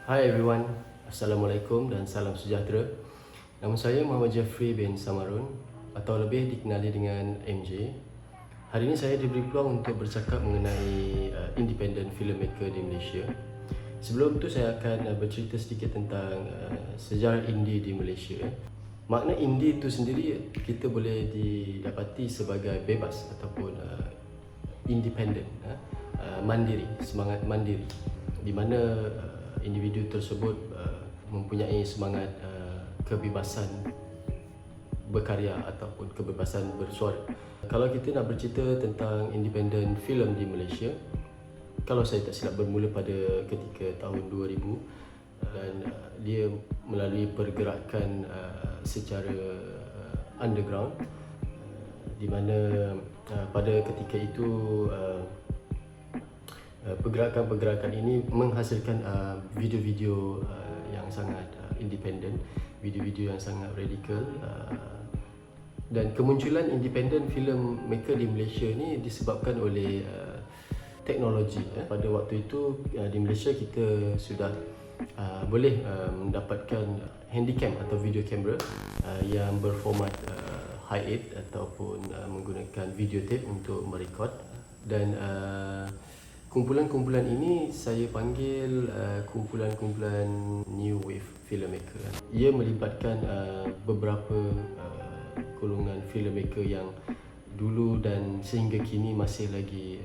Hi everyone, Assalamualaikum dan salam sejahtera. Nama saya Muhammad Jeffrey bin Samarun atau lebih dikenali dengan MJ. Hari ini saya diberi peluang untuk bercakap mengenai independent filmmaker di Malaysia. Sebelum itu saya akan bercerita sedikit tentang sejarah indie di Malaysia. Makna indie itu sendiri kita boleh didapati sebagai bebas ataupun independent, mandiri, semangat mandiri, di mana individu tersebut mempunyai semangat kebebasan berkarya ataupun kebebasan bersuara. Kalau kita nak bercerita tentang independent film di Malaysia, kalau saya tak silap bermula pada ketika tahun 2000 dan dia melalui pergerakan secara underground, di mana pada ketika itu pergerakan-pergerakan ini menghasilkan video-video yang sangat independent, video-video yang sangat radikal, dan kemunculan independent filmmaker di Malaysia ni disebabkan oleh teknologi. Pada waktu itu di Malaysia kita sudah boleh mendapatkan handycam atau video camera yang berformat high-8 ataupun menggunakan videotape untuk merekod, dan kumpulan-kumpulan ini saya panggil kumpulan-kumpulan new wave filmmaker. Ia melibatkan beberapa golongan filmmaker yang dulu dan sehingga kini masih lagi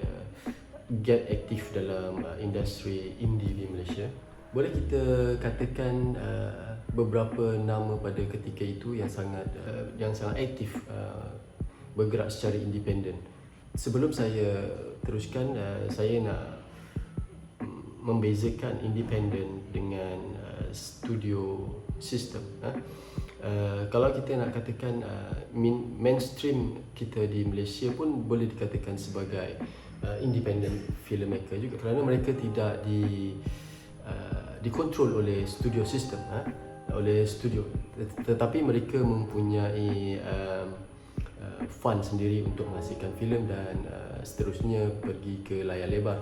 get aktif dalam industri indie di Malaysia. Boleh kita katakan beberapa nama pada ketika itu yang sangat aktif bergerak secara independen. Sebelum saya teruskan, saya nak membezakan independent dengan studio system. Kalau kita nak katakan mainstream kita di Malaysia pun boleh dikatakan sebagai independent filmmaker juga, kerana mereka tidak dikontrol oleh studio system, oleh studio, tetapi mereka mempunyai fund sendiri untuk menghasilkan filem dan seterusnya pergi ke layar lebar.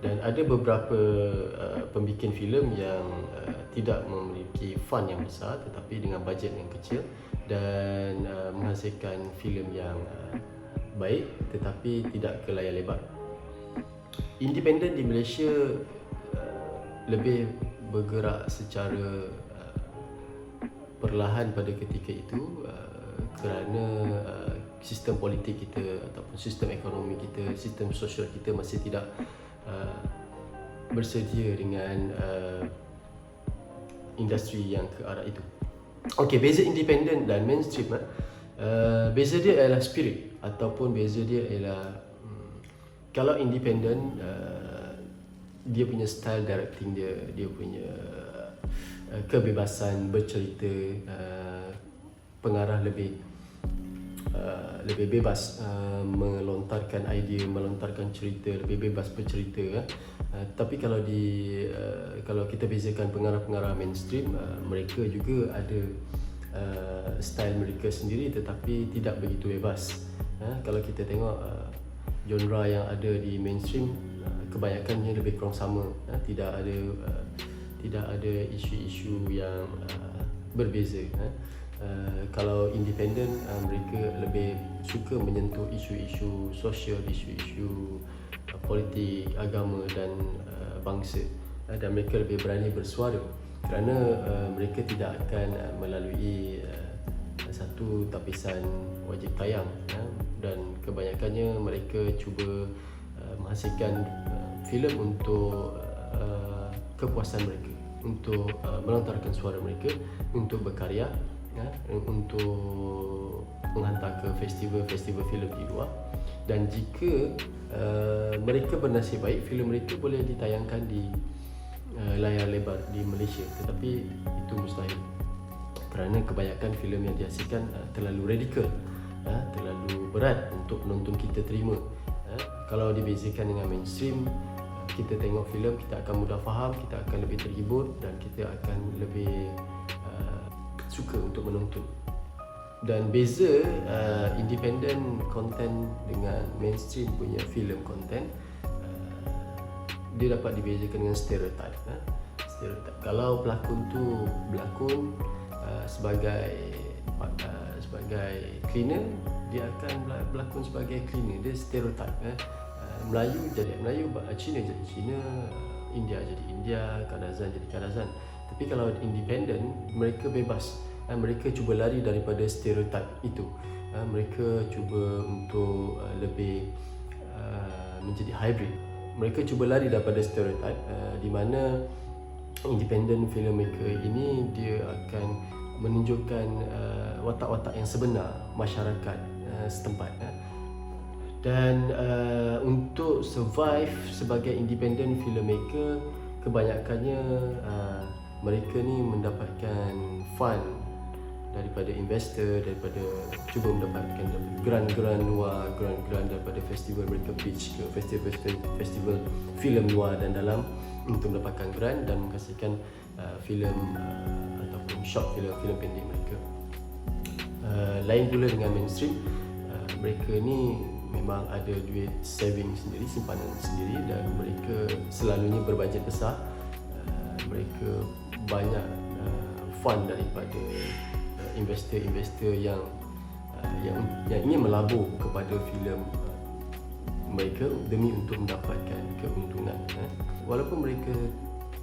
Dan ada beberapa pembikin filem yang tidak memiliki fund yang besar tetapi dengan bajet yang kecil dan menghasilkan filem yang baik tetapi tidak ke layar lebar. Independent di Malaysia lebih bergerak secara perlahan pada ketika itu kerana sistem politik kita ataupun sistem ekonomi kita, sistem sosial kita masih tidak bersedia dengan industri yang ke arah itu. Okey, beza independent dan mainstream. Beza dia adalah spirit ataupun beza dia ialah kalau independent dia punya style directing dia punya kebebasan bercerita, pengarah lebih bebas melontarkan idea, melontarkan cerita, lebih bebas bercerita. Tapi kalau kita bezakan pengarah-pengarah mainstream, mereka juga ada style mereka sendiri tetapi tidak begitu bebas. Kalau kita tengok genre yang ada di mainstream, kebanyakannya lebih kurang sama, tidak ada isu-isu yang berbeza. Kalau independent, mereka lebih suka menyentuh isu-isu sosial, isu-isu politik, agama dan bangsa, dan mereka lebih berani bersuara kerana mereka tidak akan melalui satu tapisan wajib tayang, dan kebanyakannya mereka cuba menghasilkan filem untuk kepuasan mereka, untuk melontarkan suara mereka, untuk berkarya, untuk menghantar ke festival-festival filem di luar. Dan jika mereka bernasib baik, filem mereka boleh ditayangkan di layar lebar di Malaysia, tetapi itu mustahil kerana kebanyakan filem yang dihasilkan terlalu radikal, terlalu berat untuk penonton kita terima. Kalau dibezakan dengan mainstream, kita tengok filem, kita akan mudah faham, kita akan lebih terhibur dan kita akan lebih suka untuk menonton. Dan beza independent content dengan mainstream punya filem content, dia dapat dibezakan dengan stereotype. stereotip. Kalau pelakon tu berlakon sebagai cleaner, dia akan berlakon sebagai cleaner. Dia stereotip. Melayu jadi Melayu, Cina jadi Cina, India jadi India, Kadazan jadi Kadazan. Tapi kalau independent, mereka bebas. Mereka cuba lari daripada stereotip itu. Mereka cuba untuk lebih menjadi hybrid. Mereka cuba lari daripada stereotip, di mana independent filmmaker ini dia akan menunjukkan watak-watak yang sebenar masyarakat setempat. Dan untuk survive sebagai independent filmmaker, kebanyakannya mereka ni mendapatkan fund daripada investor, daripada cuba mendapatkan grant luar, grant daripada festival mereka pitch ke festival filem luar dan dalam untuk mendapatkan grant dan menghasilkan filem ataupun short filem pendek mereka. Lain pula dengan mainstream, mereka ni memang ada duit saving sendiri, simpanan sendiri, dan mereka selalunya berbajet besar. Mereka banyak fund daripada investor yang ingin melabur kepada filem mereka demi untuk mendapatkan keuntungan. Walaupun mereka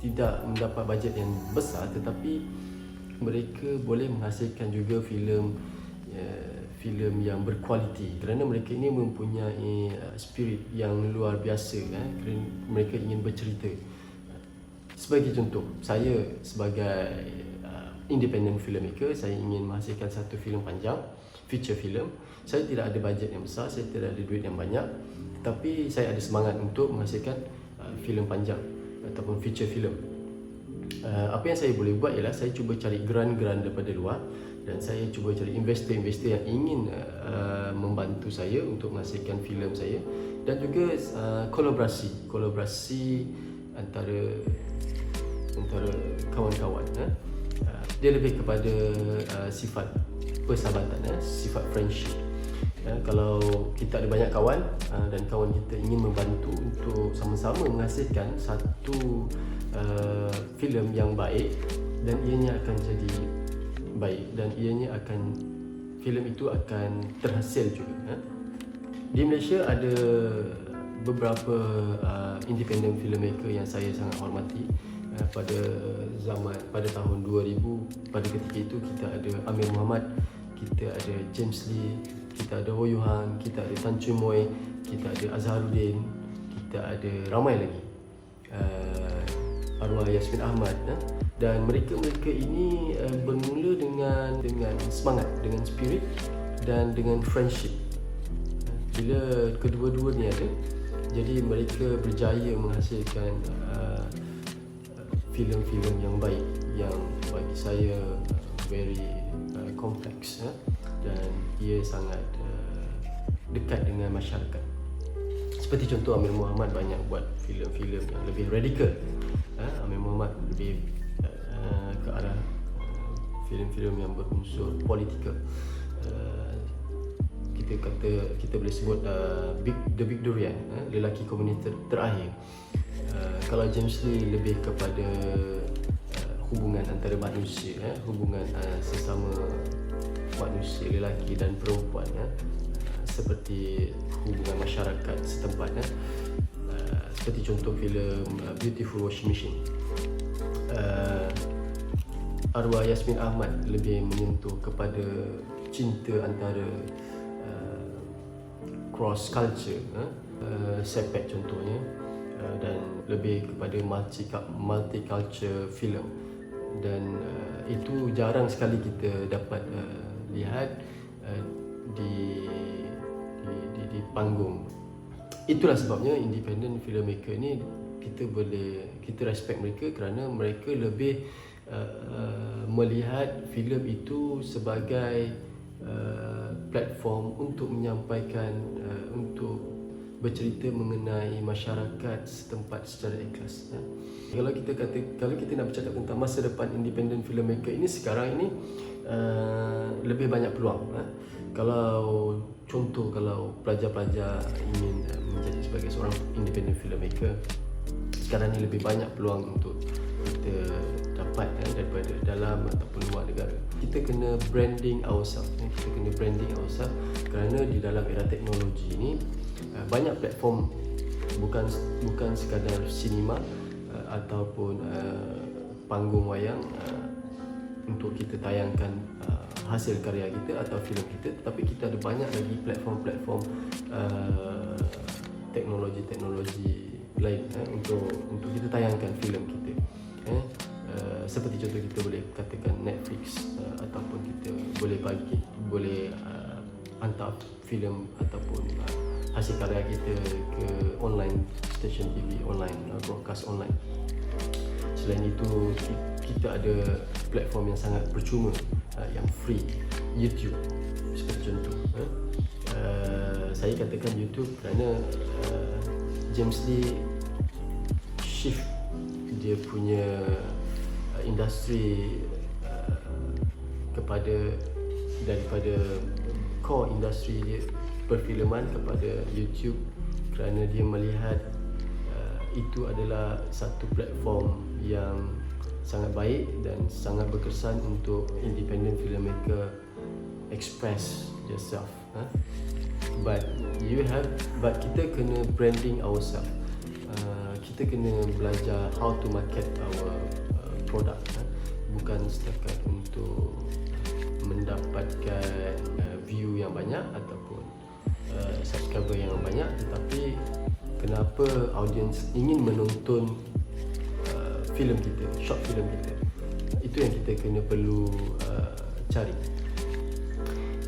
tidak mendapat bajet yang besar, tetapi mereka boleh menghasilkan juga filem yang berkualiti kerana mereka ini mempunyai spirit yang luar biasa. Kerana mereka ingin bercerita. Sebagai contoh, saya sebagai independent filmmaker, saya ingin menghasilkan satu filem panjang, feature film. Saya tidak ada bajet yang besar, saya tidak ada duit yang banyak, tetapi saya ada semangat untuk menghasilkan filem panjang ataupun feature film. Apa yang saya boleh buat ialah saya cuba cari grant daripada luar, dan saya cuba cari investor yang ingin membantu saya untuk menghasilkan filem saya, dan juga kolaborasi antara kawan-kawan. Dia lebih kepada sifat persahabatan, sifat friendship. Kalau kita ada banyak kawan dan kawan kita ingin membantu untuk sama-sama menghasilkan satu filem yang baik, dan ianya akan jadi baik, dan filem itu akan terhasil juga. Di Malaysia ada beberapa independent filmmaker yang saya sangat hormati. Pada tahun 2000, pada ketika itu kita ada Amir Muhammad, kita ada James Lee, kita ada Ho Yu Han, kita ada Tan Chun Moy, kita ada Azharuddin, kita ada ramai lagi, arwah Yasmin Ahmad. Dan mereka ini bermula dengan semangat, dengan spirit dan dengan friendship. Bila kedua-dua ni ada, jadi mereka berjaya menghasilkan filem-filem yang baik, yang bagi saya very kompleks, dan ia sangat dekat dengan masyarakat. Seperti contoh Amir Muhammad banyak buat filem-filem yang lebih radikal. Amir Muhammad lebih ke arah filem-filem yang berunsur politikal. Kita boleh sebut The Big Durian, lelaki komunis terakhir. Kalau James Lee lebih kepada hubungan antara manusia, hubungan sesama manusia, lelaki dan perempuan, seperti hubungan masyarakat setempat. Seperti contoh filem Beautiful Washing Machine. Arwah Yasmin Ahmad lebih menyentuh kepada cinta antara cross culture, Sepet contohnya, dan lebih kepada multicultural film. Dan itu jarang sekali kita dapat lihat di panggung. Itulah sebabnya independent filmmaker ni kita respect mereka, kerana mereka lebih melihat filem itu sebagai platform untuk menyampaikan, untuk bercerita mengenai masyarakat setempat secara ikhlas. Kalau kita nak bercakap tentang masa depan independent filmmaker ini, sekarang ini lebih banyak peluang. Kalau pelajar-pelajar ingin menjadi sebagai seorang independent filmmaker, sekarang ini lebih banyak peluang untuk kita kita dapat daripada dalam ataupun luar negara. Kita kena branding ourselves, kerana di dalam era teknologi ni banyak platform, bukan sekadar sinema ataupun panggung wayang untuk kita tayangkan hasil karya kita atau filem kita, tetapi kita ada banyak lagi platform-platform teknologi lain untuk kita tayangkan filem kita. Seperti contoh, kita boleh katakan Netflix, ataupun kita boleh hantar filem ataupun hasil karya kita ke online station TV online, broadcast online. Selain itu, kita ada platform yang sangat percuma, yang free, YouTube seperti contoh. Saya katakan YouTube kerana James Lee shift dia punya industri daripada core industri dia perfilman kepada YouTube, kerana dia melihat itu adalah satu platform yang sangat baik dan sangat berkesan untuk independent filmmaker express yourself. But kita kena branding ourselves. Kita kena belajar how to market our product, bukan setakat untuk mendapatkan view yang banyak ataupun subscriber yang banyak, tetapi kenapa audience ingin menonton filem kita, short filem kita. Itu yang kita perlu cari.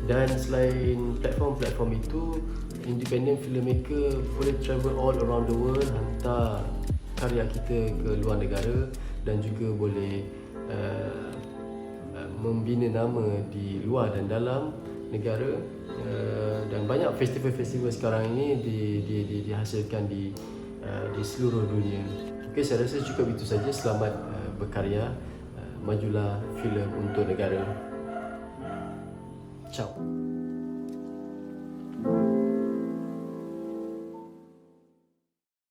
Dan selain platform-platform itu, independent filmmaker boleh travel all around the world, hantar karya kita ke luar negara, dan juga boleh membina nama di luar dan dalam negara. Dan banyak festival-festival sekarang ini dihasilkan di seluruh dunia. Okay, saya rasa cukup itu saja. Selamat berkarya, majulah filem untuk negara. Ciao.